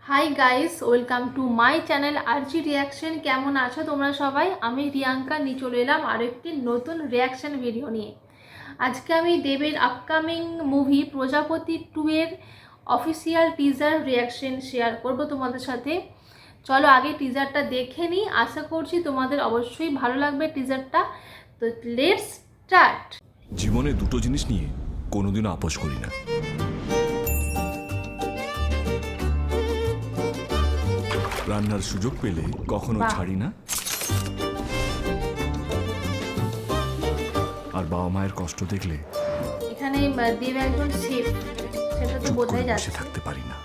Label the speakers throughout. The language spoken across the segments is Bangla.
Speaker 1: Hi guys, welcome to my channel RG reaction. কেমন আছো তোমরা সবাই? আমি রিয়াঙ্কা নিয়ে চলে এলাম আরও একটি নতুন রিয়াকশন ভিডিও নিয়ে। আজকে আমি দেবের আপকামিং মুভি প্রজাপতি 2 এর অফিসিয়াল টিজার রিয়াকশন শেয়ার করব তোমাদের সাথে। চলো আগে টিজারটা দেখে নিই, আশা করছি তোমাদের অবশ্যই ভালো লাগবে টিজারটা। তো লেটস স্টার্ট।
Speaker 2: জীবনে দুটো জিনিস নিয়ে কোনোদিনও আপোষ করি না, রান্নার সুযোগ পেলে কখনো ছাড়ি না, আর বাবা মায়ের কষ্ট দেখলে
Speaker 1: এখানে দেব একজন শেফ, সেটা তো বোঝাই যাচ্ছে।
Speaker 2: থাকতে পারি না।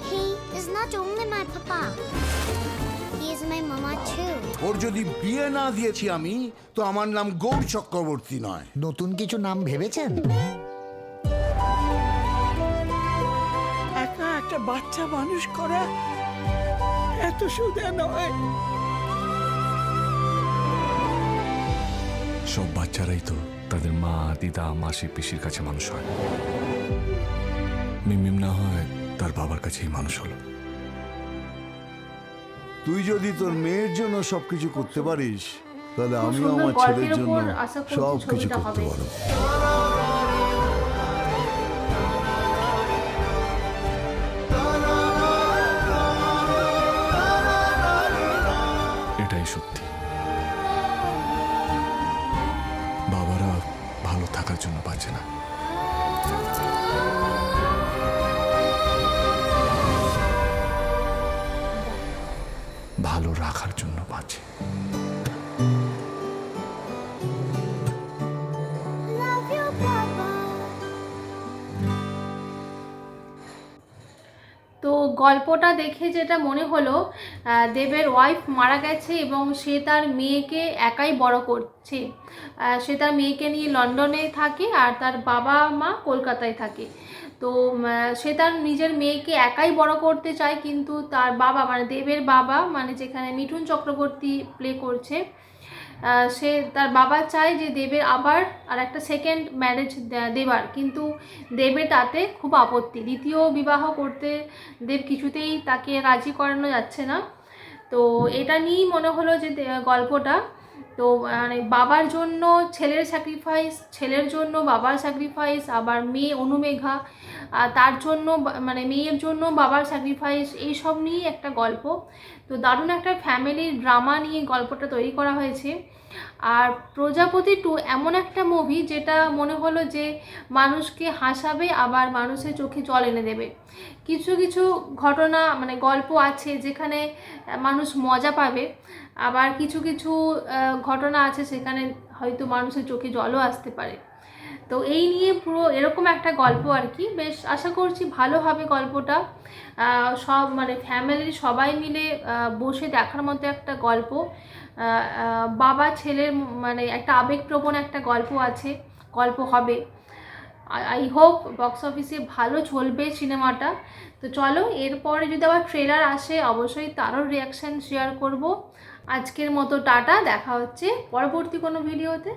Speaker 3: He is not only my papa. He is my mama too.
Speaker 4: ওর যদি বিয়ে না দিয়েছি আমি, তো আমার নাম গৌর চক্রবর্তী নয়।
Speaker 5: নতুন কিছু নাম ভেবেছেন?
Speaker 6: একা একটা বাচ্চা মানুষ করা এত সোজা নয়।
Speaker 2: সব বাচ্চারাই তো তাদের মা, দিদা, মাসি, পিসির কাছে মানুষ হয়। মিমিম না হয় তার বাবার কাছেই মানুষ হলো।
Speaker 4: তুই যদি তোর মেয়ের জন্য সবকিছু করতে পারিস, তাহলে
Speaker 1: খুব
Speaker 4: আমিও
Speaker 1: সুন্দর
Speaker 4: আমার ছেলের
Speaker 1: গল্পের
Speaker 4: জন্য
Speaker 1: উপর আশা করছি
Speaker 4: সবকিছু
Speaker 1: ছবিটা
Speaker 4: করতে
Speaker 1: হবে।
Speaker 4: পারবো।
Speaker 2: এটাই সত্যি, বাবারা ভালো থাকার জন্য বাঁচে না, ভালো রাখার জন্য বাঁচে।
Speaker 3: Love you, papa.
Speaker 1: তো গল্পটা দেখে যেটা মনে হলো, দেবের ওয়াইফ মারা গেছে এবং সে তার মেয়েকে একাই বড় করছে। সে তার মেয়েকে নিয়ে লন্ডনে থাকে আর তার বাবা মা কলকাতায় থাকে। তো সে তার নিজের মেয়েকে একাই বড় করতে চায়, কিন্তু তার বাবা মানে দেবের বাবা, মানে যেখানে মিঠুন চক্রবর্তী প্লে করছে, সে তার বাবা চায় যে দেবের আবার আর একটা সেকেন্ড ম্যারেজ দেবার, কিন্তু দেবের তাতে খুব আপত্তি। দ্বিতীয় বিবাহ করতে দেব কিছুতেই তাকে রাজি করানো যাচ্ছে না। তো এটা নিয়েই মনে হলো যে গল্পটা। তো মানে বাবার জন্য ছেলের স্যাক্রিফাইস, ছেলের জন্য বাবার স্যাক্রিফাইস, আবার মেয়ে অনুমেঘা তার জন্য মানে মেয়ের জন্য বাবার স্যাক্রিফাইস, এইসব নিয়েই একটা গল্প। তো দারুণ একটা ফ্যামিলি ড্রামা নিয়ে গল্পটা তৈরি করা হয়েছে। আর প্রজাপতি 2 এমন একটা মুভি যেটা মনে হলো যে মানুষকে হাসাবে, আবার মানুষের চোখে জল এনে দেবে। কিছু কিছু ঘটনা মানে গল্প আছে যেখানে মানুষ মজা পাবে, আবার কিছু কিছু ঘটনা আছে সেখানে হয়তো মানুষের চোখে জলও আসতে পারে। তো এই নিয়ে পুরো এরকম একটা গল্প আর কি। বেশ আশা করছি ভালো হবে গল্পটা। সব মানে ফ্যামিলির সবাই মিলে বসে দেখার মতো একটা গল্প। বাবা ছেলের মানে একটা আবেগপ্রবণ একটা গল্প আছে, গল্প হবে। আই হোপ বক্স অফিসে ভালো চলবে সিনেমাটা। তো চলো এরপরে যদি আবার ট্রেলার আসে অবশ্যই তারও রিয়াকশান শেয়ার করব। আজকের মতো টাটা, দেখা হচ্ছে পরবর্তী কোনো ভিডিওতে।